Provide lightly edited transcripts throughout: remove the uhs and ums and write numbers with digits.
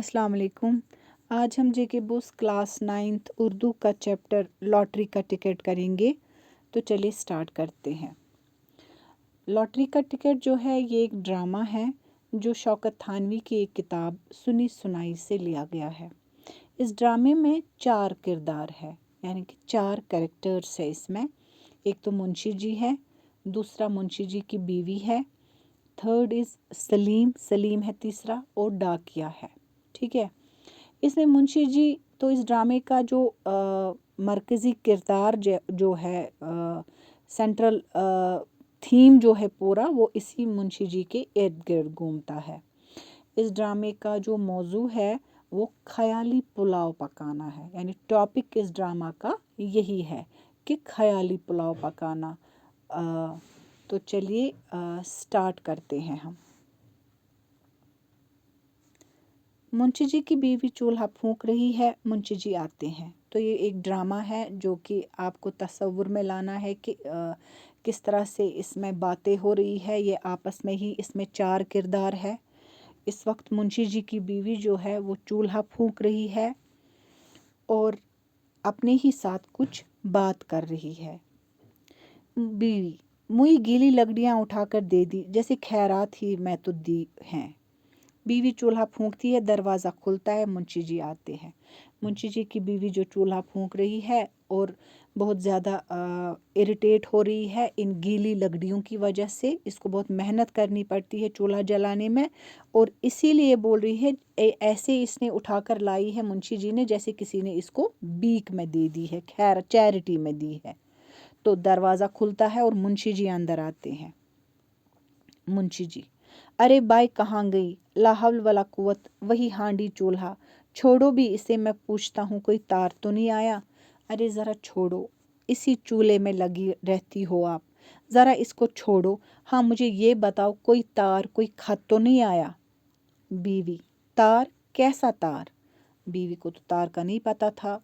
अस्सलाम वालेकुम। आज हम जेके बुक्स क्लास 9th उर्दू का चैप्टर लॉटरी का टिकट करेंगे। तो चलिए स्टार्ट करते हैं। लॉटरी का टिकट जो है ये एक ड्रामा है जो शौकत थानवी की एक किताब सुनी सुनाई से लिया गया है। इस ड्रामे में 4 किरदार है, यानी कि 4 कैरेक्टर्स है इसमें। एक तो मुंशी जी है, दूसरा मुंशी जी की बीवी है, थर्ड इज़ सलीम, सलीम है तीसरा, और डाकिया है। ठीक है। इसमें मुंशी जी तो इस ड्रामे का जो मरकज़ी किरदार जो है, सेंट्रल थीम जो है पूरा वो इसी मुंशी जी के इर्द गिर्द घूमता है। इस ड्रामे का जो मौजू है वो ख़याली पुलाव पकाना है, यानी टॉपिक इस ड्रामा का यही है कि ख़याली पुलाव पकाना। तो चलिए स्टार्ट करते हैं हम। मुंशी जी की बीवी चूल्हा फूंक रही है, मुंशी जी आते हैं। तो ये एक ड्रामा है जो कि आपको तस्वुर में लाना है कि किस तरह से इसमें बातें हो रही है। ये आपस में ही इसमें 4 किरदार है। इस वक्त मुंशी जी की बीवी जो है वो चूल्हा फूंक रही है और अपने ही साथ कुछ बात कर रही है। बीवी, मुई गीली लकड़ियाँ उठाकर दे दी, जैसे खैरात ही मैं तो दी हैं। बीवी चूल्हा फूंकती है, दरवाज़ा खुलता है, मुंशी जी आते हैं। मुंशी जी की बीवी जो चूल्हा फूंक रही है और बहुत ज़्यादा इरिटेट हो रही है इन गीली लकड़ियों की वजह से। इसको बहुत मेहनत करनी पड़ती है चूल्हा जलाने में, और इसीलिए बोल रही है ऐसे इसने उठाकर लाई है मुंशी जी ने जैसे किसी ने इसको बीक में दे दी है, खैर चैरिटी में दी है। तो दरवाज़ा खुलता है और मुंशी जी अंदर आते हैं। मुंशी जी, अरे बाई कहाँ गई? ला हौल वला कुव्वत, वही हांडी चूल्हा, छोड़ो भी इसे, मैं पूछता हूँ कोई तार तो नहीं आया? अरे ज़रा छोड़ो, इसी चूल्हे में लगी रहती हो आप, ज़रा इसको छोड़ो। हाँ मुझे ये बताओ कोई तार कोई खत तो नहीं आया? बीवी, तार? कैसा तार? बीवी को तो तार का नहीं पता था,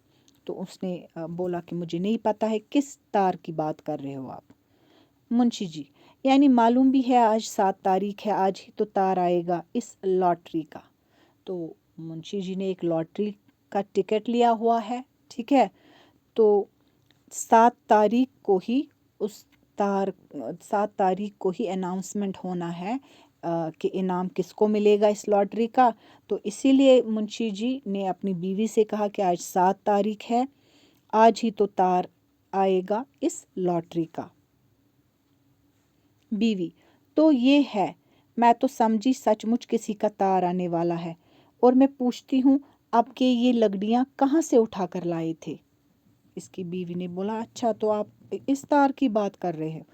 तो उसने बोला कि मुझे नहीं पता है, किस तार की बात कर रहे हो आप? मुंशी जी, यानी मालूम भी है आज 7 तारीख है, आज ही तो तार आएगा इस लॉटरी का। तो मुंशी जी ने एक लॉटरी का टिकट लिया हुआ है, ठीक है। तो 7 तारीख को ही उस 7 तारीख को ही अनाउंसमेंट होना है कि इनाम किसको मिलेगा इस लॉटरी का। तो इसीलिए मुंशी जी ने अपनी बीवी से कहा कि आज 7 तारीख है, आज ही तो तार आएगा इस लॉटरी का। बीवी, तो ये है, मैं तो समझी सचमुच किसी का तार आने वाला है, और मैं पूछती हूँ अब के ये लकड़ियाँ कहाँ से उठा कर लाए थे? इसकी बीवी ने बोला, अच्छा तो आप इस तार की बात कर रहे हैं,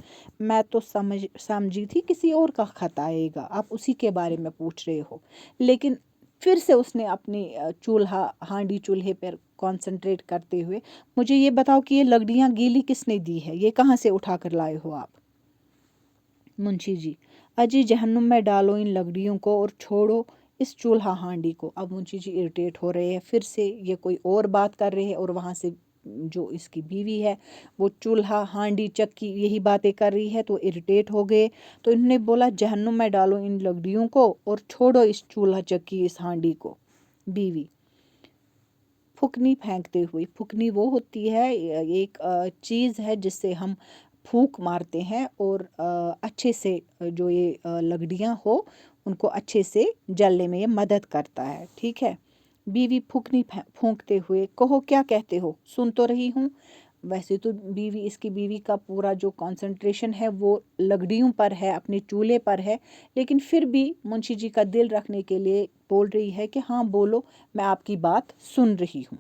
मैं तो समझी थी किसी और का खत आएगा, आप उसी के बारे में पूछ रहे हो। लेकिन फिर से उसने अपनी हांडी चूल्हे पर कंसंट्रेट करते हुए, मुझे ये बताओ कि ये लकड़ियाँ गीली किसने दी है, ये कहाँ से उठा कर लाए हो आप? मुंशी जी, अजी जहन्नुम में डालो इन लकड़ियों को और छोड़ो इस चूल्हा हांडी को। अब मुंशी जी इरिटेट हो रहे हैं, फिर से ये कोई और बात कर रहे हैं, और वहाँ से जो इसकी बीवी है वो चूल्हा हांडी चक्की यही बातें कर रही है, तो इरिटेट हो गए। तो इन्होंने बोला जहन्नुम में डालो इन लकड़ियों को और छोड़ो इस चूल्हा चक्की इस हांडी को। बीवी, फुकनी फेंकते हुए, फुकनी वो होती है एक चीज़ है जिससे हम फूंक मारते हैं और अच्छे से जो ये लकड़ियाँ हो उनको अच्छे से जलने में ये मदद करता है, ठीक है। बीवी फुकनी फूंकते हुए, कहो क्या कहते हो, सुन तो रही हूँ। वैसे तो इसकी बीवी का पूरा जो कंसंट्रेशन है वो लकड़ियों पर है, अपने चूल्हे पर है, लेकिन फिर भी मुंशी जी का दिल रखने के लिए बोल रही है कि हाँ बोलो, मैं आपकी बात सुन रही हूँ।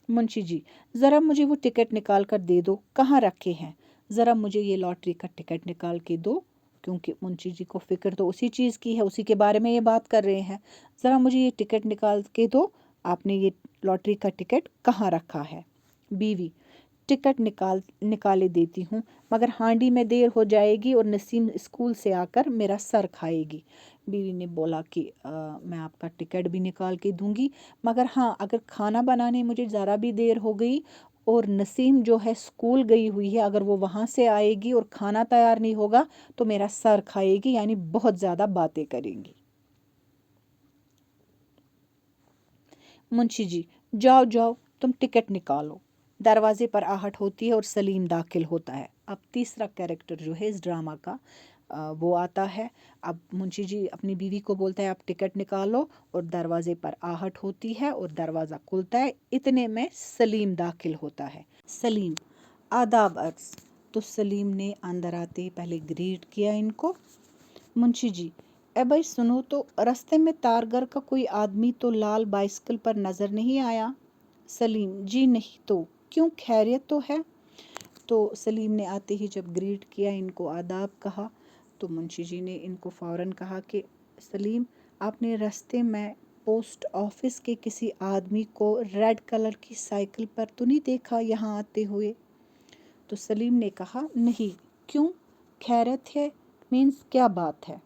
मुंशी जी, ज़रा मुझे वो टिकट निकाल कर दे दो, कहाँ रखे हैं? ज़रा मुझे ये लॉटरी का टिकट निकाल के दो, क्योंकि मुंशी जी को फ़िक्र तो उसी चीज़ की है, उसी के बारे में ये बात कर रहे हैं। ज़रा मुझे ये टिकट निकाल के दो, आपने ये लॉटरी का टिकट कहाँ रखा है? बीवी, टिकट निकाले देती हूँ, मगर हांडी में देर हो जाएगी और नसीम स्कूल से आकर मेरा सर खाएगी। बीवी ने बोला कि मैं आपका टिकट भी निकाल के दूंगी, मगर हाँ अगर खाना बनाने मुझे ज़रा भी देर हो गई और नसीम जो है स्कूल गई हुई है, अगर वो वहाँ से आएगी और खाना तैयार नहीं होगा तो मेरा सर खाएगी, यानी बहुत ज़्यादा बातें करेंगी। मुंशी जी, जाओ जाओ, तुम टिकट निकालो। दरवाजे पर आहट होती है और सलीम दाखिल होता है। अब तीसरा कैरेक्टर जो है इस ड्रामा का वो आता है। अब मुंशी जी अपनी बीवी को बोलता है आप टिकट निकालो, और दरवाजे पर आहट होती है और दरवाज़ा खुलता है। इतने में सलीम दाखिल होता है। सलीम, आदाब अर्ज़। तो सलीम ने अंदर आते ही पहले ग्रीट किया इनको। मुंशी जी, ए भाई सुनो तो, रास्ते में तारगर का कोई आदमी तो लाल बाइसिकल पर नज़र नहीं आया? सलीम, जी नहीं तो क्यों, खैरियत तो है? तो सलीम ने आते ही जब ग्रीट किया, इनको आदाब कहा, तो मुंशी जी ने इनको फ़ौरन कहा कि सलीम, आपने रास्ते में पोस्ट ऑफिस के किसी आदमी को रेड कलर की साइकिल पर तो नहीं देखा यहाँ आते हुए? तो सलीम ने कहा नहीं। क्यों, खैरियत है? मीन्स क्या बात है?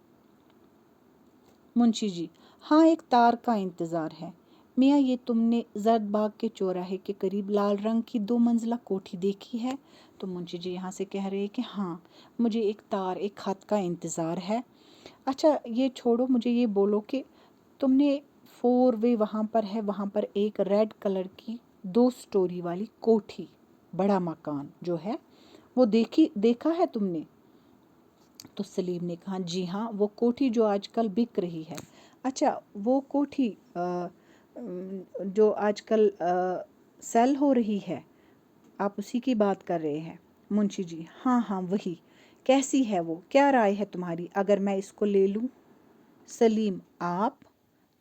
मुंशी जी, हाँ एक तार का इंतज़ार है। मियाँ, ये तुमने जर्द बाग के चौराहे के करीब लाल रंग की 2 मंजिला कोठी देखी है? तो मुंशी जी यहाँ से कह रहे हैं कि हाँ, मुझे एक तार, एक खत का इंतज़ार है। अच्छा ये छोड़ो, मुझे ये बोलो कि तुमने 4 वे वहाँ पर है, वहाँ पर एक रेड कलर की 2 स्टोरी वाली कोठी, बड़ा मकान जो है, वो देखा है तुमने? तो सलीम ने कहा जी हाँ, वो कोठी जो आजकल बिक रही है। अच्छा, वो कोठी जो आजकल सेल हो रही है, आप उसी की बात कर रहे हैं? मुंशी जी, हाँ हाँ वही। कैसी है वो, क्या राय है तुम्हारी अगर मैं इसको ले लूँ? सलीम, आप?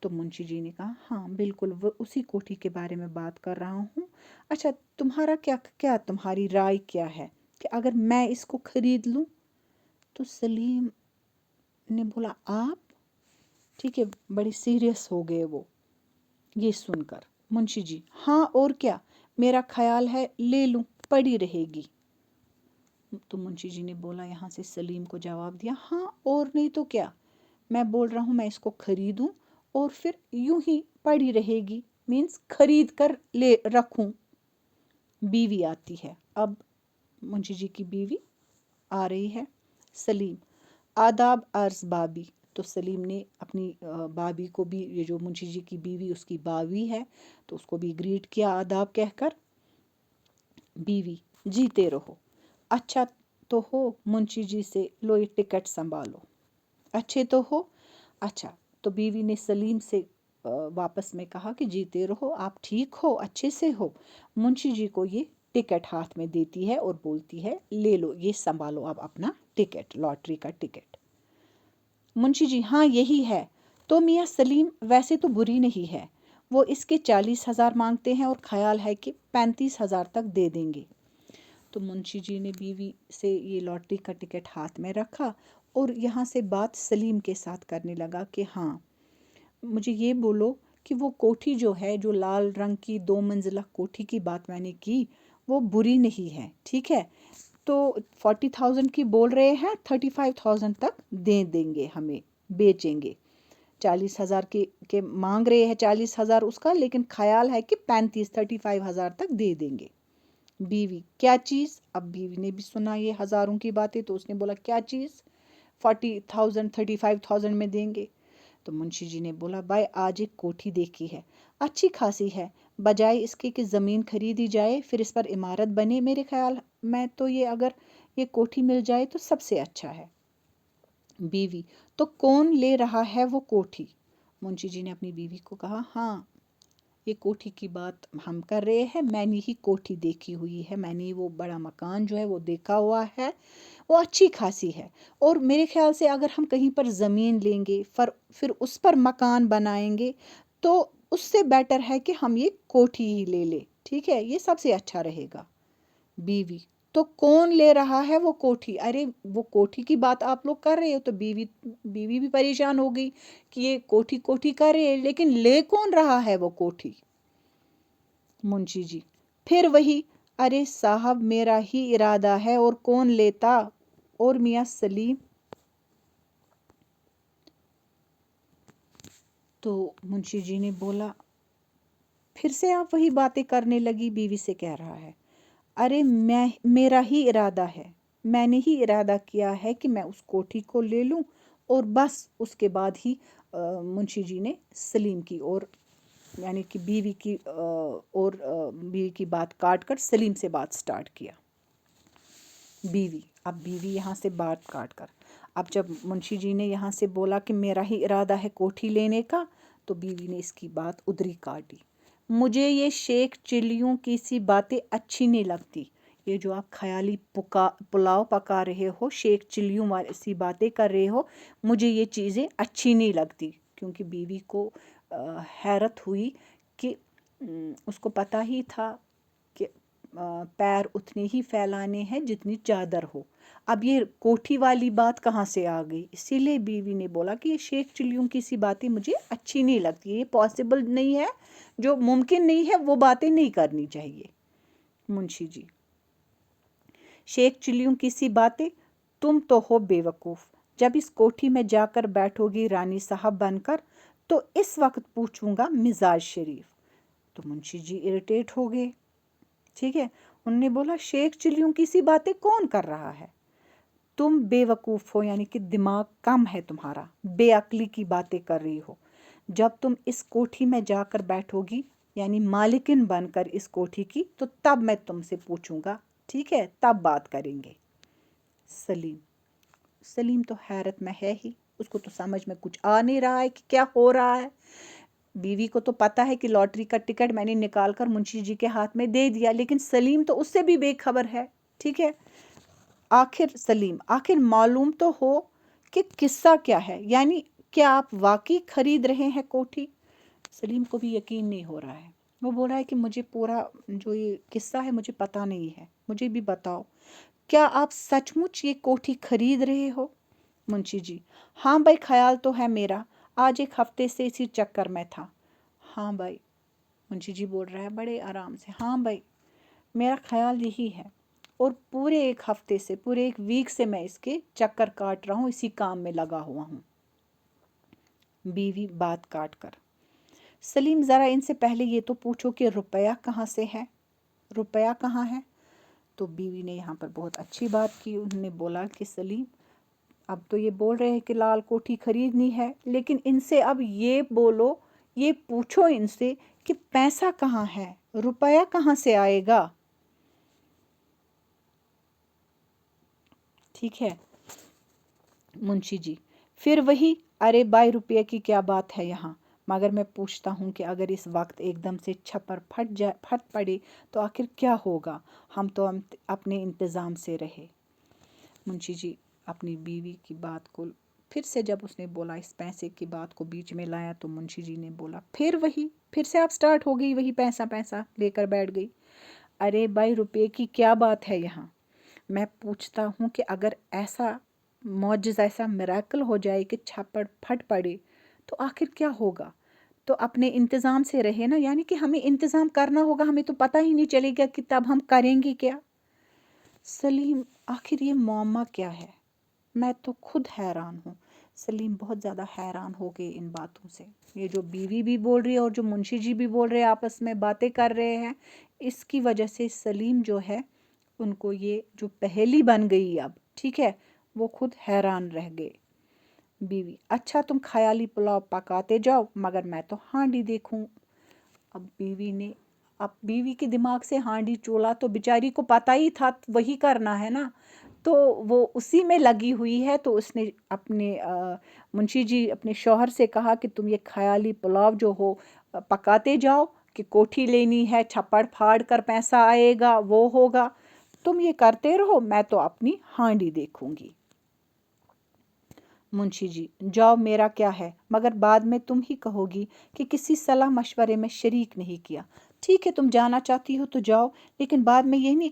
तो मुंशी जी ने कहा हाँ बिल्कुल, वो उसी कोठी के बारे में बात कर रहा हूँ। अच्छा, तुम्हारा क्या क्या तुम्हारी राय क्या है कि अगर मैं इसको खरीद लूँ? तो सलीम ने बोला आप? ठीक है, बड़ी सीरियस हो गए वो ये सुनकर। मुंशी जी, हाँ और क्या, मेरा ख्याल है ले लूं, पड़ी रहेगी। तो मुंशी जी ने बोला, यहाँ से सलीम को जवाब दिया, हाँ और नहीं तो क्या, मैं बोल रहा हूँ मैं इसको खरीदूं और फिर यूं ही पड़ी रहेगी, मीन्स खरीद कर ले रखूं। बीवी आती है। अब मुंशी जी की बीवी आ रही है। सलीम, आदाब अर्ज बाबी। तो सलीम ने अपनी बाबी को भी, ये जो मुंशी जी की बीवी उसकी बावी है, तो उसको भी ग्रीट किया आदाब कहकर। बीवी, जीते रहो, अच्छा तो हो, मुंशी जी से लो ये टिकट संभालो, अच्छे तो हो? अच्छा। तो बीवी ने सलीम से वापस में कहा कि जीते रहो, आप ठीक हो, अच्छे से हो। मुंशी जी को ये टिकट हाथ में देती है और बोलती है ले लो, ये संभालो अब अपना टिकट, लॉटरी का टिकट। मुंशी जी, हाँ यही है। तो मियाँ सलीम वैसे तो बुरी नहीं है, वो इसके 40,000 मांगते हैं और ख्याल है कि 35,000 तक दे देंगे। तो मुंशी जी ने बीवी से ये लॉटरी का टिकट हाथ में रखा और यहाँ से बात सलीम के साथ करने लगा कि हाँ, मुझे ये बोलो कि वो कोठी जो है, जो लाल रंग की 2 मंजिला कोठी की बात मैंने की, वो बुरी नहीं है, ठीक है? तो 40,000 की बोल रहे हैं, 35,000 तक दे देंगे हमें, बेचेंगे। 40,000 के मांग रहे हैं, 40,000 उसका, लेकिन ख्याल है कि 35,000 तक दे देंगे। बीवी, क्या चीज़? अब बीवी ने भी सुना ये हज़ारों की बातें, तो उसने बोला क्या चीज़? 40,000, 35,000 में देंगे। तो मुंशी जी ने बोला भाई आज एक कोठी देखी है, अच्छी खासी है, बजाय इसके कि ज़मीन खरीदी जाए फिर इस पर इमारत बने, मेरे ख्याल में तो ये अगर ये कोठी मिल जाए तो सबसे अच्छा है। बीवी, तो कौन ले रहा है वो कोठी? मुंशी जी ने अपनी बीवी को कहा हाँ, ये कोठी की बात हम कर रहे हैं, मैंने ही कोठी देखी हुई है, मैंने वो बड़ा मकान जो है वो देखा हुआ है, वो अच्छी खासी है। और मेरे ख्याल से अगर हम कहीं पर ज़मीन लेंगे फिर उस पर मकान बनाएंगे तो उससे बेटर है कि हम ये कोठी ही ले ले, ठीक है, ये सबसे अच्छा रहेगा। बीवी, तो कौन ले रहा है वो कोठी? अरे वो कोठी की बात आप लोग कर रहे हो, तो बीवी बीवी भी परेशान हो गई कि ये कोठी कोठी कर रहे हैं, लेकिन ले कौन रहा है वो कोठी? मुंशी जी, फिर वही, अरे साहब मेरा ही इरादा है और कौन लेता? और मियाँ सलीम? तो मुंशी जी ने बोला, फिर से आप वही बातें करने लगी, बीवी से कह रहा है अरे मेरा ही इरादा है, मैंने ही इरादा किया है कि मैं उस कोठी को ले लूं। और बस उसके बाद ही मुंशी जी ने सलीम की ओर यानी कि बीवी की बीवी की बात काट कर सलीम से बात स्टार्ट किया। अब बीवी यहाँ से बात काट कर, अब जब मुंशी जी ने यहाँ से बोला कि मेरा ही इरादा है कोठी लेने का, तो बीवी ने इसकी बात उधरी काटी। मुझे ये शेख चिल्लियों की सी बातें अच्छी नहीं लगती। ये जो आप ख्याली पुलाव पका रहे हो, शेख चिल्लियों वाली सी बातें कर रहे हो, मुझे ये चीज़ें अच्छी नहीं लगती। क्योंकि बीवी को हैरत हुई कि उसको पता ही था कि पैर उतने ही फैलाने हैं जितनी चादर हो। अब ये कोठी वाली बात कहाँ से आ गई? इसीलिए बीवी ने बोला कि ये शेख चिल्लियों की सी बातें मुझे अच्छी नहीं लगती, ये पॉसिबल नहीं है, जो मुमकिन नहीं है वो बातें नहीं करनी चाहिए। मुंशी जी, शेख चिल्लियों की सी बातें? तुम तो हो बेवकूफ़। जब इस कोठी में जाकर बैठोगी रानी साहब बनकर, तो इस वक्त पूछूंगा मिजाज शरीफ। तो मुंशी जी इरिटेट हो गए। ठीक है, उन्होंने बोला शेख चिल्लियों की सी बातें कौन कर रहा है? तुम बेवकूफ़ हो, यानी कि दिमाग कम है तुम्हारा, बेअक्ली की बातें कर रही हो। जब तुम इस कोठी में जाकर बैठोगी, यानी मालिकिन बनकर इस कोठी की, तो तब मैं तुमसे पूछूंगा, ठीक है, तब बात करेंगे। सलीम तो हैरत में है ही, उसको तो समझ में कुछ आ नहीं रहा है कि क्या हो रहा है। बीवी को तो पता है कि लॉटरी का टिकट मैंने निकाल कर मुंशी जी के हाथ में दे दिया, लेकिन सलीम तो उससे भी बेखबर है। ठीक है, आखिर मालूम तो हो कि किस्सा क्या है, यानी क्या आप वाकई खरीद रहे हैं कोठी? सलीम को भी यकीन नहीं हो रहा है। वो बोल रहा है कि मुझे पूरा जो ये किस्सा है मुझे पता नहीं है, मुझे भी बताओ, क्या आप सचमुच ये कोठी खरीद रहे हो? मुंशी जी, हाँ भाई, ख्याल तो है मेरा, आज एक हफ्ते से इसी चक्कर में था। हाँ भाई, मुंशी जी बोल रहा है बड़े आराम से, हाँ भाई, मेरा ख्याल यही है, और पूरे एक हफ्ते से, पूरे एक वीक से मैं इसके चक्कर काट रहा हूँ, इसी काम में लगा हुआ हूँ। बीवी बात काट कर, सलीम ज़रा इनसे पहले ये तो पूछो कि रुपया कहाँ से है, रुपया कहाँ है? तो बीवी ने यहाँ पर बहुत अच्छी बात की। उन्होंने बोला कि सलीम, अब तो ये बोल रहे हैं कि लाल कोठी खरीदनी है, लेकिन इनसे अब ये बोलो, ये पूछो इनसे कि पैसा कहाँ है, रुपया कहाँ से आएगा? ठीक है। मुंशी जी, फिर वही, अरे भाई, रुपये की क्या बात है यहाँ, मगर मैं पूछता हूँ कि अगर इस वक्त एकदम से छप्पर फट पड़े तो आखिर क्या होगा? हम तो अपने इंतज़ाम से रहे। मुंशी जी अपनी बीवी की बात को फिर से, जब उसने बोला इस पैसे की बात को बीच में लाया, तो मुंशी जी ने बोला फिर वही, फिर से आप स्टार्ट हो गई, वही पैसा पैसा लेकर बैठ गई। अरे भाई, रुपये की क्या बात है यहाँ? मैं पूछता हूँ कि अगर ऐसा मौजज़ा, ऐसा मिरेकल हो जाए कि छप्पर फट पड़े, तो आखिर क्या होगा? तो अपने इंतज़ाम से रहे ना, यानी कि हमें इंतज़ाम करना होगा, हमें तो पता ही नहीं चलेगा कि तब हम करेंगे क्या। सलीम, आखिर ये मौमा क्या है? मैं तो खुद हैरान हूँ। सलीम बहुत ज़्यादा हैरान हो गए इन बातों से। ये जो बीवी भी बोल रही है और जो मुंशी जी भी बोल रहे हैं, आपस में बातें कर रहे हैं, इसकी वजह से सलीम जो है, उनको ये जो पहेली बन गई अब, ठीक है, वो खुद हैरान रह गए। बीवी, अच्छा तुम ख्याली पुलाव पकाते जाओ, मगर मैं तो हांडी देखूं। अब बीवी के दिमाग से हांडी चूल्हा तो बेचारी को पता ही था, वही करना है ना, तो वो उसी में लगी हुई है। तो उसने अपने मुंशी जी अपने शौहर से कहा कि तुम ये ख्याली पुलाव जो हो पकाते जाओ, कि कोठी लेनी है, छप्पड़ फाड़ कर पैसा आएगा, वो होगा, तुम ये करते रहो, मैं तो अपनी हांडी देखूंगी। मुंशी जी, जाओ, मेरा क्या है, मगर बाद में तुम ही कहोगी कि किसी सलाह मशवरे में शरीक नहीं किया। ठीक है, तुम जाना चाहती हो तो जाओ, लेकिन बाद में ये नहीं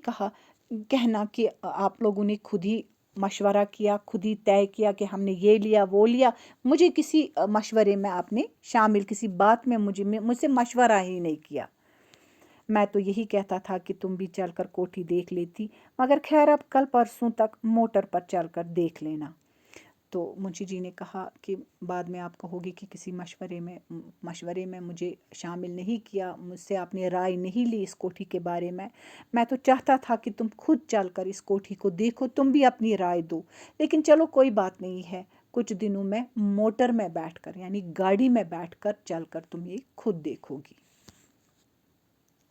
कहना कि आप लोगों ने खुद ही मशवरा किया, खुद ही तय किया कि हमने ये लिया वो लिया। मुझे किसी मशवरे में आपने शामिल, किसी बात में मुझसे मशवरा ही नहीं किया। मैं तो यही कहता था कि तुम भी चलकर कोठी देख लेती, मगर खैर अब कल परसों तक मोटर पर चलकर देख लेना। तो मुंशी जी ने कहा कि बाद में आप कहोगे कि किसी मशवरे में मुझे शामिल नहीं किया, मुझसे आपने राय नहीं ली इस कोठी के बारे में। मैं तो चाहता था कि तुम खुद चलकर इस कोठी को देखो, तुम भी अपनी राय दो, लेकिन चलो कोई बात नहीं है, कुछ दिनों में मोटर में बैठकर यानी गाड़ी में बैठकर चलकर तुम ये खुद देखोगी।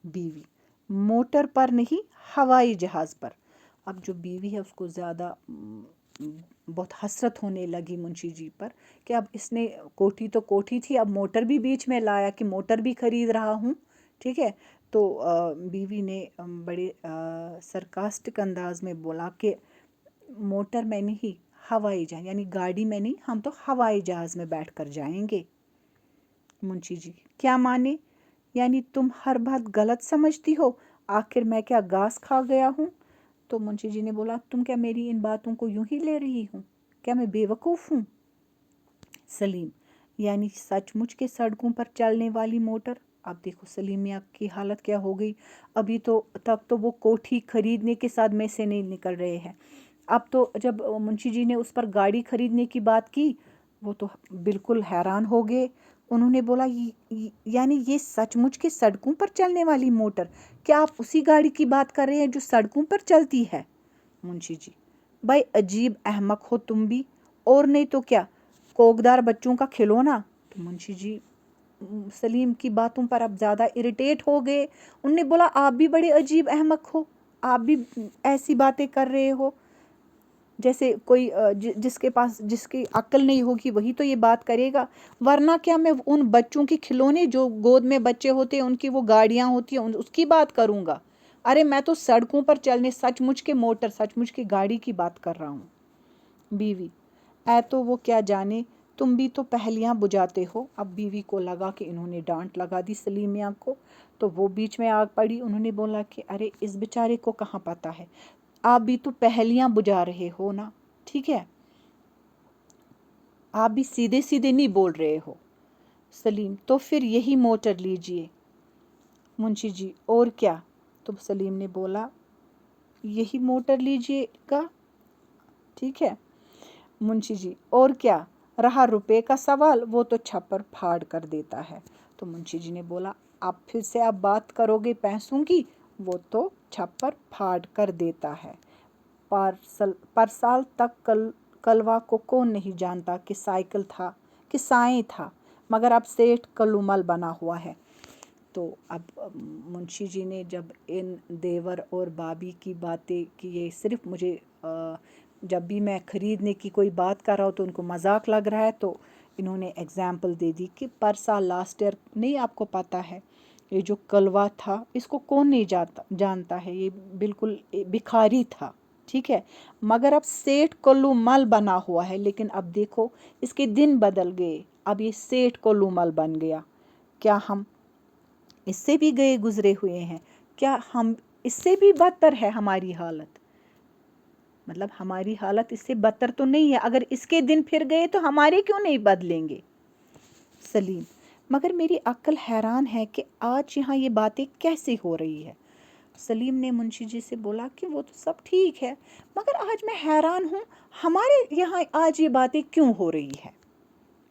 बीवी, मोटर पर नहीं, हवाई जहाज पर। अब जो बीवी है उसको ज़्यादा बहुत हसरत होने लगी मुंशी जी पर कि अब इसने कोठी तो कोठी थी, अब मोटर भी बीच में लाया कि मोटर भी खरीद रहा हूँ। ठीक है, तो बीवी ने बड़े सरकास्टिक अंदाज में बोला कि मोटर में नहीं, हवाई जहाज यानी गाड़ी में नहीं, हम तो हवाई जहाज में बैठ कर जाएंगे। मुंशी जी, क्या माने? यानी तुम हर बात गलत समझती हो, आखिर मैं क्या घास खा गया हूँ? तो मुंशी जी ने बोला, तुम क्या मेरी इन बातों को यूं ही ले रही हो? क्या मैं बेवकूफ़ हूँ? सलीम, यानी सचमुच के सड़कों पर चलने वाली मोटर? अब देखो सलीम मियाँ की हालत क्या हो गई। अभी तो तक तो वो कोठी खरीदने के साथ में से नहीं निकल रहे हैं। अब तो जब मुंशी जी ने उस पर गाड़ी खरीदने की बात की, वो तो बिल्कुल हैरान हो गए। उन्होंने बोला, यानी ये सचमुच के सड़कों पर चलने वाली मोटर? क्या आप उसी गाड़ी की बात कर रहे हैं जो सड़कों पर चलती है? मुंशी जी, भाई अजीब अहमक हो तुम भी, और नहीं तो क्या, कोकदार बच्चों का खिलौना। तो मुंशी जी सलीम की बातों पर अब ज़्यादा इरिटेट हो गए। उनने बोला, आप भी बड़े अजीब अहमक हो, आप भी ऐसी बातें कर रहे हो जैसे कोई जिसके पास जिसकी अक्ल नहीं होगी वही तो ये बात करेगा। वरना क्या मैं उन बच्चों के खिलौने जो गोद में बच्चे होते हैं उनकी वो गाड़ियाँ होती हैं उसकी बात करूँगा? अरे मैं तो सड़कों पर चलने सचमुच के मोटर सचमुच की गाड़ी की बात कर रहा हूँ। बीवी, ऐ तो वो क्या जाने, तुम भी तो पहेलियाँ बुझाते हो। अब बीवी को लगा कि इन्होंने डांट लगा दी सलीम मियाँ को, तो वो बीच में आग पड़ी। उन्होंने बोला कि अरे इस बेचारे को कहाँ पता है, आप भी तो पहेलियाँ बुझा रहे हो ना, ठीक है, आप भी सीधे सीधे नहीं बोल रहे हो। सलीम, तो फिर यही मोटर लीजिए। मुंशी जी, और क्या? तो सलीम ने बोला, यही मोटर लीजिएगा, ठीक है। मुंशी जी, और क्या? रहा रुपए का सवाल, वो तो छप्पर फाड़ कर देता है। तो मुंशी जी ने बोला, आप फिर से आप बात करोगे पैसों की, वो तो छप्पर फाड़ कर देता है। पर साल तक कलवा को कौन नहीं जानता कि साइकिल था कि साई था, मगर अब सेठ कल्लूमल बना हुआ है। तो अब मुंशी जी ने जब इन देवर और भाभी की बातें की, ये सिर्फ मुझे जब भी मैं ख़रीदने की कोई बात कर रहा हूँ तो उनको मजाक लग रहा है, तो इन्होंने एग्जाम्पल दे दी कि पर साल लास्ट ईयर नहीं, आपको पता है ये जो कलवा था इसको कौन नहीं जानता है, ये बिल्कुल भिखारी था, ठीक है, मगर अब सेठ कल्लूमल बना हुआ है। लेकिन अब देखो इसके दिन बदल गए, अब ये सेठ कल्लूमल बन गया। क्या हम इससे भी गए गुजरे हुए हैं? क्या हम इससे भी बदतर है हमारी हालत? मतलब हमारी हालत इससे बदतर तो नहीं है, अगर इसके दिन फिर गए तो हमारे क्यों नहीं बदलेंगे? सलीम, मगर मेरी अक्ल हैरान है कि आज यहाँ ये बातें कैसे हो रही है। सलीम ने मुंशी जी से बोला कि वो तो सब ठीक है, मगर आज मैं हैरान हूँ हमारे यहाँ आज ये बातें क्यों हो रही है।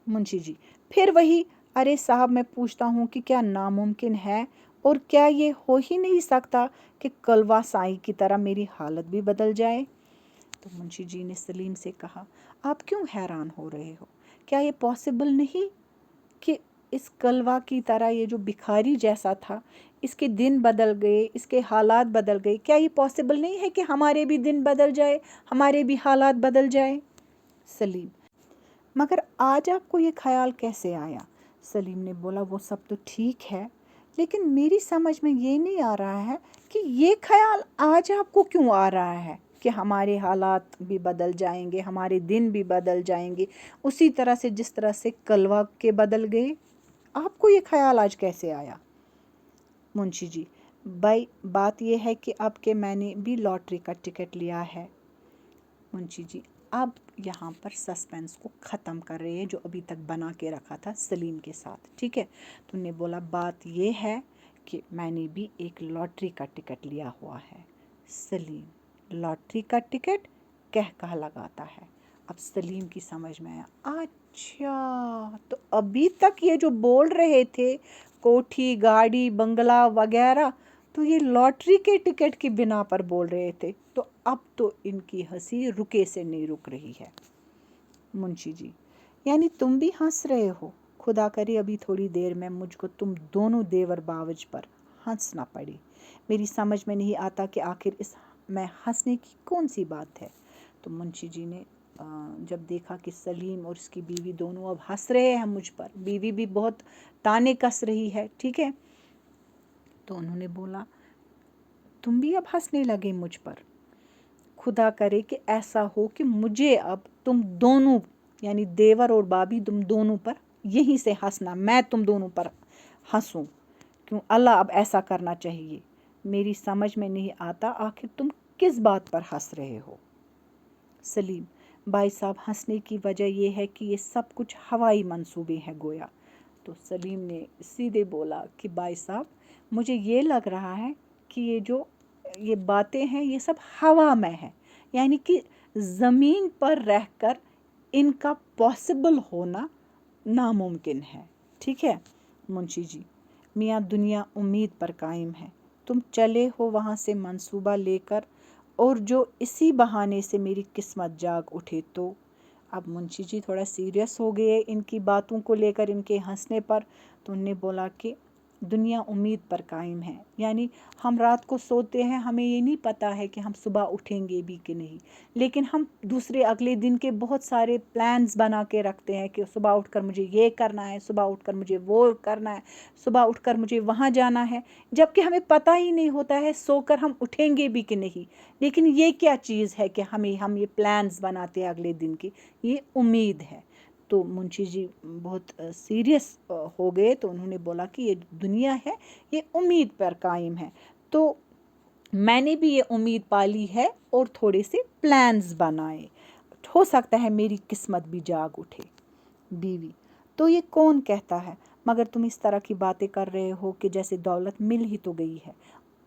मुंशी जी, फिर वही, अरे साहब मैं पूछता हूँ कि क्या नामुमकिन है और क्या ये हो ही नहीं सकता कि कलवा साई की तरह मेरी हालत भी बदल जाए? तो मुंशी जी ने सलीम से कहा, आप क्यों हैरान हो रहे हो? क्या ये पॉसिबल नहीं कि इस कलवा की तरह ये जो भिखारी जैसा था, इसके दिन बदल गए, इसके हालात बदल गए? क्या ये पॉसिबल नहीं है कि हमारे भी दिन बदल जाए, हमारे भी हालात बदल जाए? सलीम, मगर आज आपको ये ख्याल कैसे आया? सलीम ने बोला, वो सब तो ठीक है, लेकिन मेरी समझ में ये नहीं आ रहा है कि ये ख्याल आज आपको क्यों आ रहा है कि हमारे हालात भी बदल जाएंगे, हमारे दिन भी बदल जाएंगे, उसी तरह से जिस तरह से कलवा के बदल गए। आपको ये ख्याल आज कैसे आया? मुंशी जी, भाई बात यह है कि अब के मैंने भी लॉटरी का टिकट लिया है। मुंशी जी, अब यहाँ पर सस्पेंस को ख़त्म कर रहे हैं जो अभी तक बना के रखा था सलीम के साथ, ठीक है। तो उन्होंने बोला, बात ये है कि मैंने भी एक लॉटरी का टिकट लिया हुआ है। सलीम, लॉटरी का टिकट? कह लगाता है। अब सलीम की समझ में आया, अच्छा तो अभी तक ये जो बोल रहे थे कोठी गाड़ी बंगला वगैरह, तो ये लॉटरी के टिकट की बिना पर बोल रहे थे। तो अब तो इनकी हंसी रुके से नहीं रुक रही है। मुंशी जी, यानी तुम भी हंस रहे हो? खुदा करे अभी थोड़ी देर में मुझको तुम दोनों देवर बावज पर हंसना पड़े। मेरी समझ में नहीं आता कि आखिर इस में हंसने की कौन सी बात है। तो मुंशी जी ने जब देखा कि सलीम और उसकी बीवी दोनों अब हंस रहे हैं मुझ पर, बीवी भी बहुत ताने कस रही है, ठीक है, तो उन्होंने बोला तुम भी अब हंसने लगे मुझ पर? खुदा करे कि ऐसा हो कि मुझे अब तुम दोनों यानी देवर और भाभी तुम दोनों पर यहीं से हंसना, मैं तुम दोनों पर हंसूं। क्यों अल्लाह अब ऐसा करना चाहिए। मेरी समझ में नहीं आता आखिर तुम किस बात पर हंस रहे हो। सलीम, भाई साहब हंसने की वजह यह है कि ये सब कुछ हवाई मंसूबे हैं गोया। तो सलीम ने सीधे बोला कि भाई साहब मुझे ये लग रहा है कि ये बातें हैं ये सब हवा में है, यानी कि ज़मीन पर रहकर इनका पॉसिबल होना नामुमकिन है। ठीक है मुंशी जी, मियाँ दुनिया उम्मीद पर कायम है। तुम चले हो वहाँ से मंसूबा लेकर, और जो इसी बहाने से मेरी किस्मत जाग उठे तो। अब मुंशी जी थोड़ा सीरियस हो गए इनकी बातों को लेकर, इनके हंसने पर। तो उन्होंने बोला कि दुनिया उम्मीद पर कायम है, यानी हम रात को सोते हैं, हमें ये नहीं पता है कि हम सुबह उठेंगे भी कि नहीं, लेकिन हम दूसरे अगले दिन के बहुत सारे प्लान्स बना के रखते हैं कि सुबह उठकर मुझे ये करना है, सुबह उठकर मुझे वो करना है, सुबह उठकर मुझे वहाँ जाना है, जबकि हमें पता ही नहीं होता है सोकर हम उठेंगे भी कि नहीं। लेकिन ये क्या चीज़ है कि हम ये प्लान्स बनाते हैं अगले दिन की, ये उम्मीद है। तो मुंशी जी बहुत सीरियस हो गए। तो उन्होंने बोला कि ये दुनिया है ये उम्मीद पर कायम है, तो मैंने भी ये उम्मीद पाली है और थोड़े से प्लान्स बनाए, हो सकता है मेरी किस्मत भी जाग उठे। बीवी, तो ये कौन कहता है, मगर तुम इस तरह की बातें कर रहे हो कि जैसे दौलत मिल ही तो गई है।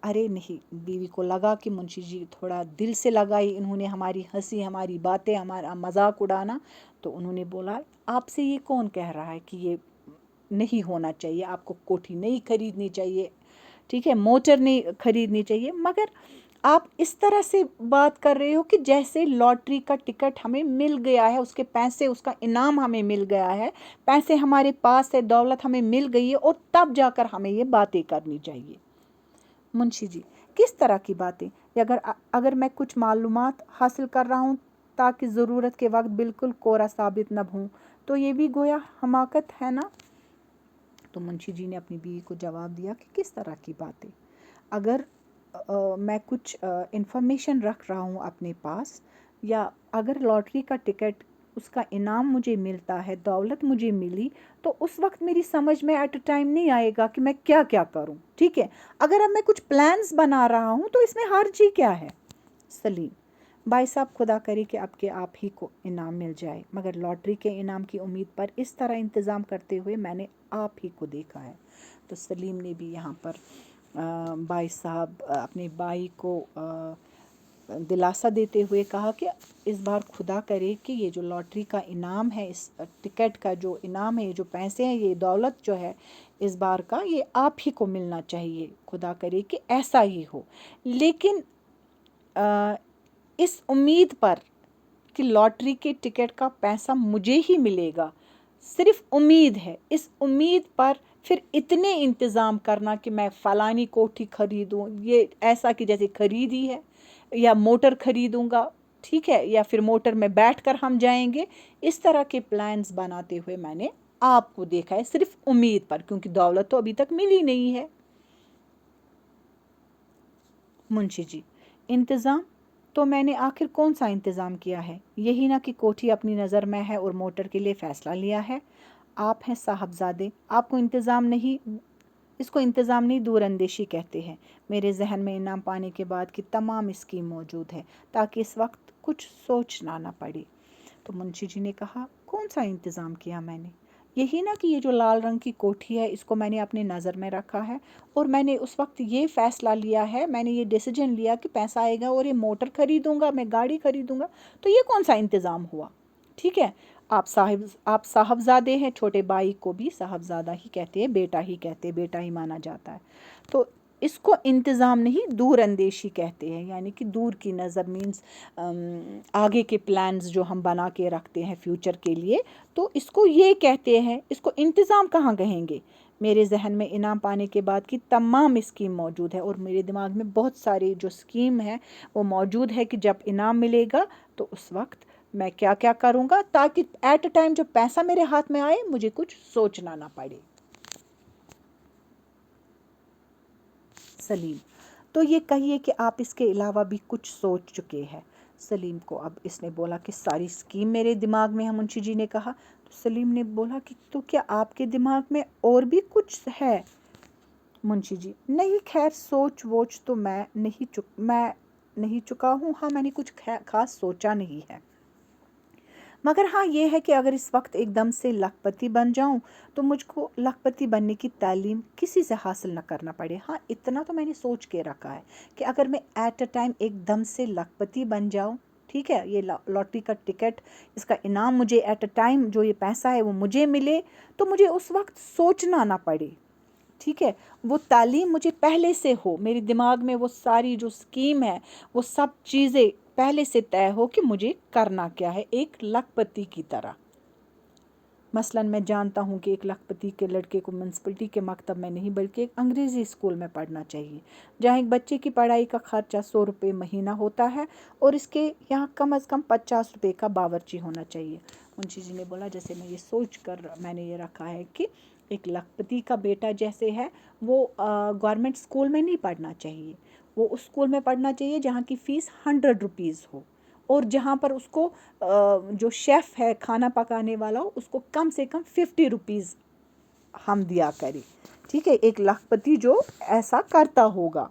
अरे नहीं, बीवी को लगा कि मुंशी जी थोड़ा दिल से लगाई इन्होंने हमारी हंसी, हमारी बातें, हमारा मजाक उड़ाना। तो उन्होंने बोला आपसे ये कौन कह रहा है कि ये नहीं होना चाहिए, आपको कोठी नहीं खरीदनी चाहिए, ठीक है, मोटर नहीं खरीदनी चाहिए, मगर आप इस तरह से बात कर रहे हो कि जैसे लॉटरी का टिकट हमें मिल गया है, उसके पैसे, उसका इनाम हमें मिल गया है, पैसे हमारे पास है, दौलत हमें मिल गई है, और तब जाकर हमें ये बातें करनी चाहिए। मुंशी जी, किस तरह की बातें? अगर मैं कुछ मालूमात हासिल कर रहा हूँ ताकि ज़रूरत के वक्त बिल्कुल कोरा साबित न हूँ, तो ये भी गोया हमाकत है ना। तो मुंशी जी ने अपनी बीवी को जवाब दिया कि किस तरह की बातें? अगर मैं कुछ इंफॉर्मेशन रख रहा हूँ अपने पास, या अगर लॉटरी का टिकट, उसका इनाम मुझे मिलता है, दौलत मुझे मिली, तो उस वक्त मेरी समझ में एट अ टाइम नहीं आएगा कि मैं क्या क्या करूँ, ठीक है। अगर अब मैं कुछ प्लान्स बना रहा हूँ तो इसमें हर्ज ही क्या है। सलीम, भाई साहब खुदा करे कि आपके आप ही को इनाम मिल जाए, मगर लॉटरी के इनाम की उम्मीद पर इस तरह इंतज़ाम करते हुए मैंने आप ही को देखा है। तो सलीम ने भी यहाँ पर भाई साहब अपने भाई को दिलासा देते हुए कहा कि इस बार खुदा करे कि ये जो लॉटरी का इनाम है, इस टिकट का जो इनाम है, ये जो पैसे हैं, ये दौलत जो है इस बार का, ये आप ही को मिलना चाहिए, खुदा करे कि ऐसा ही हो। लेकिन इस उम्मीद पर कि लॉटरी के टिकट का पैसा मुझे ही मिलेगा, सिर्फ उम्मीद है, इस उम्मीद पर फिर इतने इंतज़ाम करना कि मैं फ़लानी कोठी ख़रीदूँ, ये ऐसा कि जैसे ख़रीदी है, या मोटर ख़रीदूँगा, ठीक है, या फिर मोटर में बैठकर हम जाएंगे, इस तरह के प्लान्स बनाते हुए मैंने आपको देखा है, सिर्फ उम्मीद पर, क्योंकि दौलत तो अभी तक मिली नहीं है। मुंशी जी, इंतज़ाम तो मैंने आखिर कौन सा इंतज़ाम किया है? यही ना कि कोठी अपनी नज़र में है और मोटर के लिए फ़ैसला लिया है। आप हैं साहबजादे, आपको इंतज़ाम नहीं, इसको इंतज़ाम नहीं दूरअंदेशी कहते हैं। मेरे जहन में इनाम पाने के बाद की तमाम स्कीम मौजूद है, ताकि इस वक्त कुछ सोचना ना पड़े। तो मुंशी जी ने कहा कौन सा इंतज़ाम किया मैंने? यही ना कि ये जो लाल रंग की कोठी है इसको मैंने अपनी नज़र में रखा है, और मैंने उस वक्त ये फ़ैसला लिया है, मैंने ये डिसीजन लिया कि पैसा आएगा और ये मोटर ख़रीदूँगा, मैं गाड़ी ख़रीदूँगा। तो ये कौन सा इंतज़ाम हुआ? ठीक है, आप साहबजादे हैं, छोटे भाई को भी साहबजादा ही कहते हैं, बेटा ही कहते हैं, बेटा ही माना जाता है। तो इसको इंतज़ाम नहीं दूर अंदेशी कहते हैं, यानी कि दूर की नज़र मीन्स आगे के प्लान्स जो हम बना के रखते हैं फ्यूचर के लिए, तो इसको ये कहते हैं। इसको इंतज़ाम कहाँ कहेंगे? मेरे जहन में इनाम पाने के बाद की तमाम स्कीम मौजूद है और मेरे दिमाग में बहुत सारी जो स्कीम है वो मौजूद है कि जब इनाम मिलेगा तो उस वक्त मैं क्या क्या करूँगा, ताकि एट अ टाइम जो पैसा मेरे हाथ में आए मुझे कुछ सोचना ना पड़े। सलीम: तो ये कहिए कि आप इसके अलावा भी कुछ सोच चुके हैं। सलीम को अब इसने बोला कि सारी स्कीम मेरे दिमाग में है, मुंशी जी ने कहा। तो सलीम ने बोला कि तो क्या आपके दिमाग में और भी कुछ है? मुंशी जी: नहीं, खैर सोच वोच तो मैं नहीं चुका हूँ। हाँ, मैंने कुछ खास सोचा नहीं है, मगर हाँ ये है कि अगर इस वक्त एकदम से लखपति बन जाऊं तो मुझको लखपति बनने की तालीम किसी से हासिल न करना पड़े। हाँ, इतना तो मैंने सोच के रखा है कि अगर मैं एट अ टाइम एकदम से लखपति बन जाऊं, ठीक है, ये लॉटरी का टिकट, इसका इनाम मुझे एट अ टाइम जो ये पैसा है वो मुझे मिले, तो मुझे उस वक्त सोचना ना पड़े। ठीक है, वो तालीम मुझे पहले से हो, मेरे दिमाग में वो सारी जो स्कीम है वो सब चीज़ें पहले से तय हो कि मुझे करना क्या है एक लखपति की तरह। मसलन मैं जानता हूँ कि एक लखपति के लड़के को म्यूनसिपलिटी के मकतब में नहीं बल्कि एक अंग्रेज़ी स्कूल में पढ़ना चाहिए, जहाँ एक बच्चे की पढ़ाई का खर्चा 100 रुपये महीना होता है और इसके यहाँ कम अज़ कम 50 रुपये का बावर्ची होना चाहिए। मुंशी जी ने बोला, जैसे मैं ये सोच कर मैंने ये रखा है कि एक लखपति का बेटा जैसे है वो गवर्नमेंट स्कूल में नहीं पढ़ना चाहिए, वो उस स्कूल में पढ़ना चाहिए जहाँ की फ़ीस 100 रुपीज़ हो और जहाँ पर उसको जो शेफ़ है खाना पकाने वाला उसको कम से कम 50 रुपीज़ हम दिया करें। ठीक है, एक लखपति जो ऐसा करता होगा।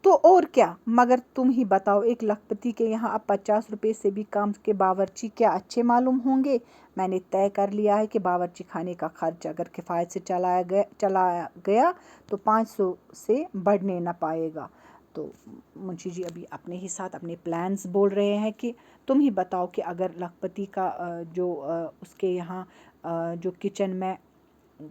तो और क्या, मगर तुम ही बताओ, एक लखपति के यहाँ अब 50 रुपये से भी कम के बावर्ची क्या अच्छे मालूम होंगे? मैंने तय कर लिया है कि बावर्ची खाने का खर्च अगर किफ़ायत से चलाया गया तो 500 से बढ़ने न पाएगा। तो मुंशी जी अभी अपने ही साथ अपने प्लान्स बोल रहे हैं कि तुम ही बताओ कि अगर लखपति का उसके यहाँ जो किचन में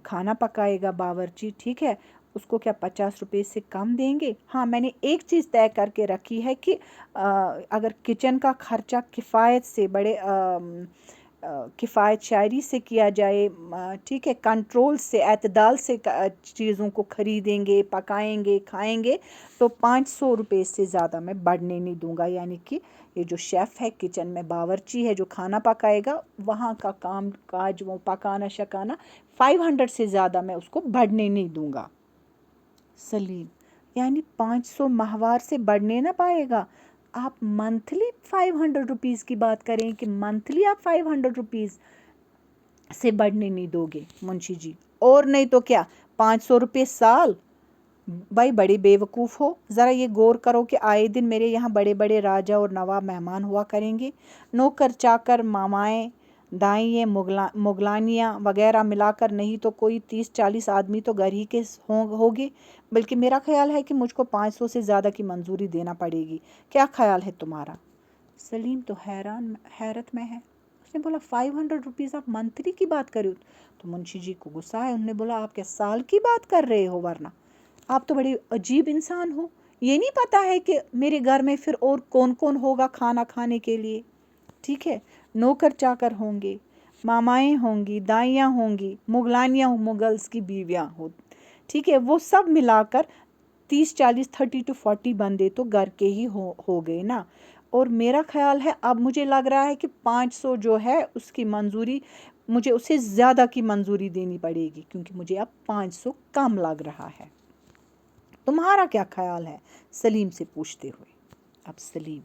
खाना पकाएगा बावर्ची, ठीक है, उसको क्या 50 रुपये से कम देंगे? हाँ, मैंने एक चीज़ तय करके रखी है कि अगर किचन का खर्चा किफ़ायत से किफ़ायत शायरी से किया जाए, ठीक है, कंट्रोल से एतदाल से चीज़ों को ख़रीदेंगे, पकाएंगे, खाएंगे, तो 500 रुपये से ज़्यादा मैं बढ़ने नहीं दूंगा। यानी कि ये जो शेफ़ है किचन में, बावर्ची है जो खाना पकाएगा, वहाँ का काम काज वो पकाना शकाना 500 से ज़्यादा मैं उसको बढ़ने नहीं दूंगा। सलीम: यानी 500 माहवार से बढ़ने ना पाएगा? आप मंथली 500 रुपीज़ की बात करें कि मंथली आप 500 रुपीज़ से बढ़ने नहीं दोगे? मुंशी जी: और नहीं तो क्या, 500 रुपये साल? भाई बड़े बेवकूफ़ हो, ज़रा ये गौर करो कि आए दिन मेरे यहाँ बड़े बड़े राजा और नवाब मेहमान हुआ करेंगे, नौकर चाकर मामाएँ दाइयाँ मुगलानियाँ वगैरह मिलाकर नहीं तो कोई 30-40 आदमी तो घर ही के होंगे। बल्कि मेरा ख्याल है कि मुझको 500 से ज़्यादा की मंजूरी देना पड़ेगी। क्या ख्याल है तुम्हारा? सलीम तो हैरत में है। उसने बोला 500 रुपीज़ आप मंथली की बात कर रहे हो? तो मुंशी जी को गुस्सा है। उन्होंने बोला आप क्या साल की बात कर रहे हो? वरना आप तो बड़े अजीब इंसान हो, ये नहीं पता है कि मेरे घर में फिर और कौन कौन होगा खाना खाने के लिए? ठीक है, नौकर चाकर होंगे, मामाएँ होंगी, दाइयाँ होंगी, मुगलानियाँ मुगल्स की बीवियाँ हो, ठीक है, वो सब मिलाकर 30-40 30-40 बंदे तो घर के ही हो गए ना। और मेरा ख्याल है अब मुझे लग रहा है कि 500 जो है उसकी मंजूरी मुझे उससे ज़्यादा की मंजूरी देनी पड़ेगी, क्योंकि मुझे अब 500 कम लग रहा है। तुम्हारा क्या ख्याल है? सलीम से पूछते हुए। अब सलीम: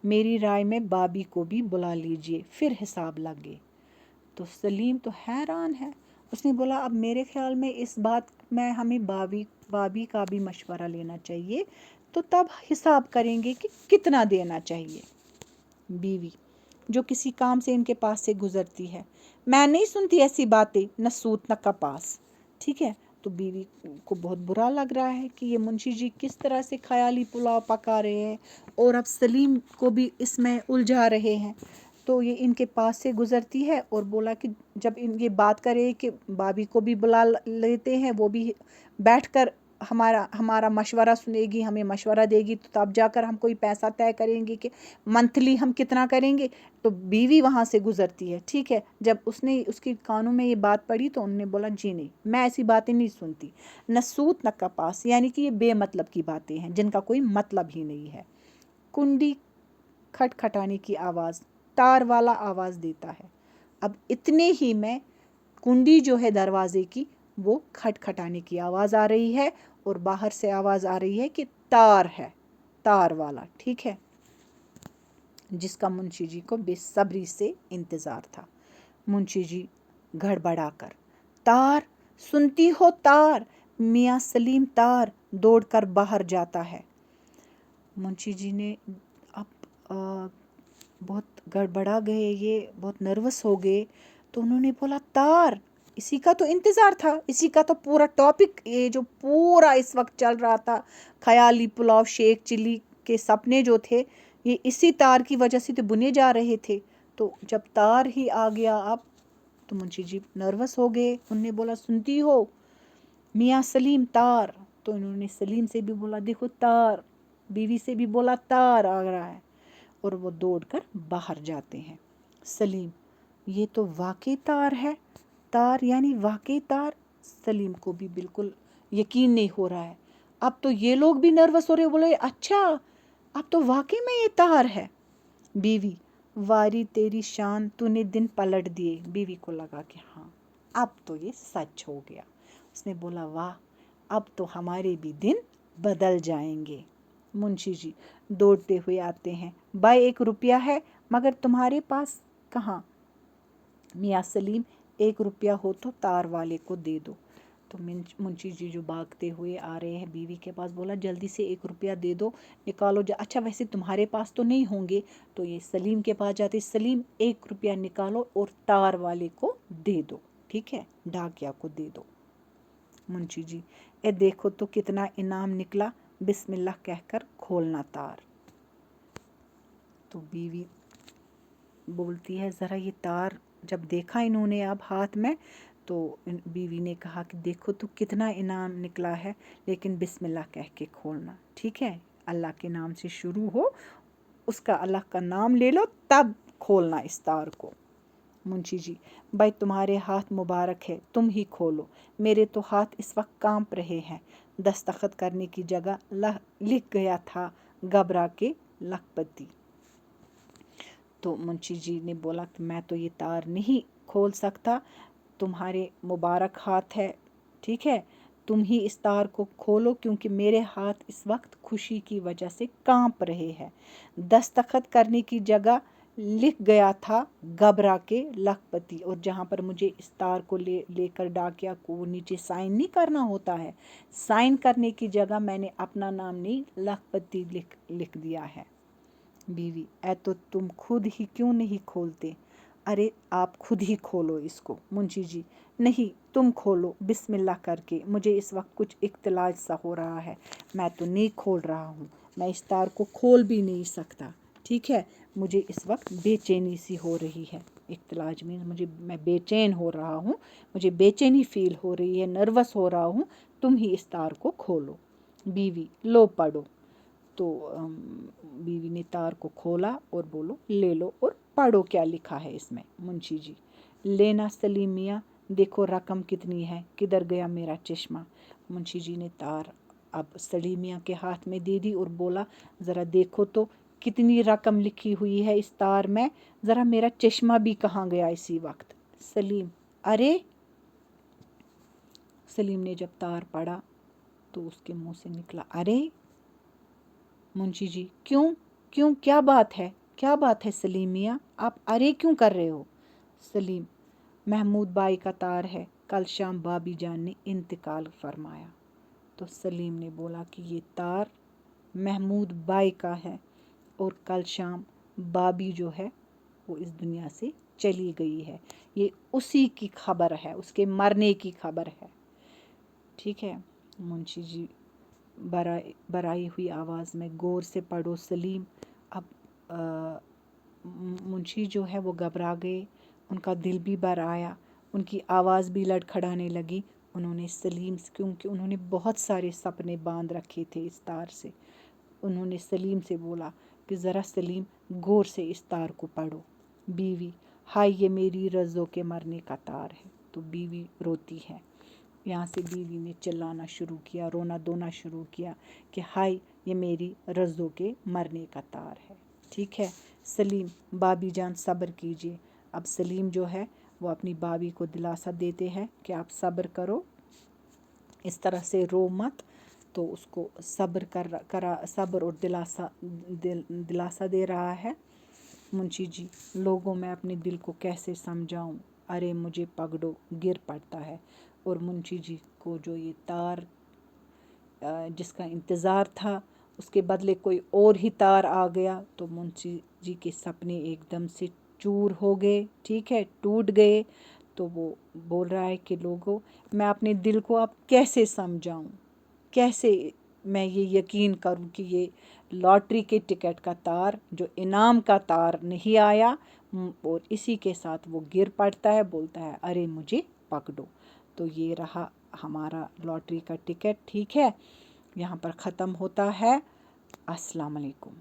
मेरी राय में बाबी को भी बुला लीजिए, फिर हिसाब लगे। तो सलीम तो हैरान है। उसने बोला अब मेरे ख्याल में इस बात में हमें बाबी का भी मशवरा लेना चाहिए, तो तब हिसाब करेंगे कि कितना देना चाहिए। बीवी: जो किसी काम से इनके पास से गुजरती है, मैं नहीं सुनती ऐसी बातें, न सूत न कपास। ठीक है, तो बीवी को बहुत बुरा लग रहा है कि ये मुंशी जी किस तरह से ख्याली पुलाव पका रहे हैं और अब सलीम को भी इसमें उलझा रहे हैं। तो ये इनके पास से गुजरती है और बोला कि जब ये बात करे कि भाभी को भी बुला लेते हैं, वो भी बैठकर हमारा मशवरा सुनेगी, हमें मशवरा देगी, तो तब जाकर हम कोई पैसा तय करेंगे कि मंथली हम कितना करेंगे। तो बीवी वहाँ से गुजरती है, ठीक है। जब उसने उसकी कानों में ये बात पड़ी तो उन्होंने बोला जी नहीं, मैं ऐसी बातें नहीं सुनती, न सूत न कपास, यानी कि ये बेमतलब की बातें हैं जिनका कोई मतलब ही नहीं है। कुंडी खटखटाने की आवाज़, तार वाला आवाज़ देता है। अब इतने ही में कुंडी जो है दरवाजे की, वो खटखटाने की आवाज़ आ रही है और बाहर से आवाज़ आ रही है कि तार है, तार वाला, ठीक है, जिसका मुंशी जी को बेसब्री से इंतज़ार था। मुंशी जी गड़बड़ाकर, तार, सुनती हो तार? मियाँ सलीम तार, दौड़कर बाहर जाता है। मुंशी जी ने अब बहुत गड़बड़ा गए, ये बहुत नर्वस हो गए, तो उन्होंने बोला तार, इसी का तो इंतज़ार था, इसी का तो पूरा टॉपिक, ये जो पूरा इस वक्त चल रहा था, ख्याली पुलाव शेख चिल्ली के सपने जो थे, ये इसी तार की वजह से तो बुने जा रहे थे। तो जब तार ही आ गया अब, तो मुंशी जी नर्वस हो गए। उन्होंने बोला सुनती हो मियाँ सलीम तार? तो इन्होंने सलीम से भी बोला देखो तार, बीवी से भी बोला तार आ रहा है, और वो दौड़कर बाहर जाते हैं। सलीम, ये तो वाकई तार है, तार यानी वाकई तार। सलीम को भी बिल्कुल यकीन नहीं हो रहा है। अब तो ये लोग भी नर्वस हो रहे, बोले अच्छा अब तो वाकई में ये तार है। बीवी, वारी तेरी शान, तूने दिन पलट दिए। बीवी को लगा कि हाँ अब तो ये सच हो गया। उसने बोला वाह, अब तो हमारे भी दिन बदल जाएंगे। मुंशी जी दौड़ते हुए आते हैं, भाई 1 रुपया है मगर तुम्हारे पास कहाँ? मियाँ सलीम, 1 रुपया हो तो तार वाले को दे दो। तो मुंशी जी जो भागते हुए आ रहे हैं बीवी के पास, बोला जल्दी से 1 रुपया दे दो, निकालो अच्छा वैसे तुम्हारे पास तो नहीं होंगे। तो ये सलीम के पास जाते, सलीम 1 रुपया निकालो और तार वाले को दे दो, ठीक है, डाकिया को दे दो। मुंशी जी, ए देखो तो कितना इनाम निकला, बिस्मिल्लाह कहकर खोलना तार। तो बीवी बोलती है ज़रा ये तार जब देखा इन्होंने अब हाथ में, तो बीवी ने कहा कि देखो तो कितना इनाम निकला है, लेकिन बिस्मिल्लाह कह के खोलना, ठीक है, अल्लाह के नाम से शुरू हो, उसका अल्लाह का नाम ले लो तब खोलना इस तार को। मुंशी जी, भाई तुम्हारे हाथ मुबारक है, तुम ही खोलो, मेरे तो हाथ इस वक्त कांप रहे हैं। दस्तखत करने की जगह लिख गया था घबरा के लखपति। तो मुंशी जी ने बोला कि मैं तो ये तार नहीं खोल सकता, तुम्हारे मुबारक हाथ है, ठीक है, तुम ही इस तार को खोलो, क्योंकि मेरे हाथ इस वक्त खुशी की वजह से कांप रहे हैं। दस्तखत करने की जगह लिख गया था घबरा के लखपति, और जहाँ पर मुझे इस तार को लेकर डाकिया को वो नीचे साइन नहीं करना होता है, साइन करने की जगह मैंने अपना नाम नहीं लखपति लिख दिया है। बीवी, ऐ तो तुम खुद ही क्यों नहीं खोलते? अरे आप खुद ही खोलो इसको। मुंशी जी, नहीं तुम खोलो बिस्मिल्लाह करके, मुझे इस वक्त कुछ इख्तिलाज सा हो रहा है, मैं तो नहीं खोल रहा हूँ, मैं इस तार को खोल भी नहीं सकता, ठीक है, मुझे इस वक्त बेचैनी सी हो रही है। इख्तिलाज में मैं बेचैन हो रहा हूँ, मुझे बेचैनी फील हो रही है, नर्वस हो रहा हूँ, तुम ही इस तार को खोलो। बीवी, लो पढ़ो। तो बीवी ने तार को खोला और बोलो ले लो और पढ़ो क्या लिखा है इसमें। मुंशी जी, लेना सलीम मियाँ, देखो रकम कितनी है, किधर गया मेरा चश्मा। मुंशी जी ने तार अब सलीम मियाँ के हाथ में दे दी और बोला ज़रा देखो तो कितनी रकम लिखी हुई है इस तार में, ज़रा मेरा चश्मा भी कहाँ गया इसी वक्त। सलीम, अरे। सलीम ने जब तार पढ़ा तो उसके मुंह से निकला अरे। मुंशी जी, क्यों क्यों, क्या बात है, क्या बात है सलीम मियाँ, आप अरे क्यों कर रहे हो? सलीम, महमूद बाई का तार है, कल शाम भाभी जान ने इंतकाल फरमाया। तो सलीम ने बोला कि ये तार महमूद बाई का है और कल शाम भाभी जो है वो इस दुनिया से चली गई है, ये उसी की खबर है, उसके मरने की खबर है, ठीक है। मुंशी जी बराई हुई आवाज़ में, गौर से पढ़ो सलीम, अब मुंशी जो है वो घबरा गए, उनका दिल भी भर आया, उनकी आवाज़ भी लड़खड़ाने लगी। उन्होंने सलीम, क्योंकि उन्होंने बहुत सारे सपने बांध रखे थे इस तार से, उन्होंने सलीम से बोला कि ज़रा सलीम गौर से इस तार को पढ़ो। बीवी, हाय ये मेरी रज़ों के मरने का तार है। तो बीवी रोती है। यहाँ से बीवी ने चिल्लाना शुरू किया, रोना धोना शुरू किया कि हाय ये मेरी रज़ों के मरने का तार है। ठीक है सलीम, भाभी जान सब्र कीजिए। अब सलीम जो है वो अपनी भाभी को दिलासा देते हैं कि आप सब्र करो, इस तरह से रो मत। तो उसको सब्र सब्र और दिलासा दे रहा है। मुंशी जी, लोगों मैं अपने दिल को कैसे समझाऊं, अरे मुझे पकड़ो, गिर पड़ता है। और मुंशी जी को जो ये तार जिसका इंतज़ार था, उसके बदले कोई और ही तार आ गया। तो मुंशी जी के सपने एकदम से चूर हो गए, ठीक है, टूट गए। तो वो बोल रहा है कि लोगों मैं अपने दिल को अब कैसे समझाऊं, कैसे मैं ये यकीन करूं कि ये लॉटरी के टिकट का तार, जो इनाम का तार नहीं आया, और इसी के साथ वो गिर पड़ता है, बोलता है अरे मुझे पकड़ो। तो ये रहा हमारा लॉटरी का टिकट। ठीक है, यहाँ पर ख़त्म होता है। अस्सलाम वालेकुम।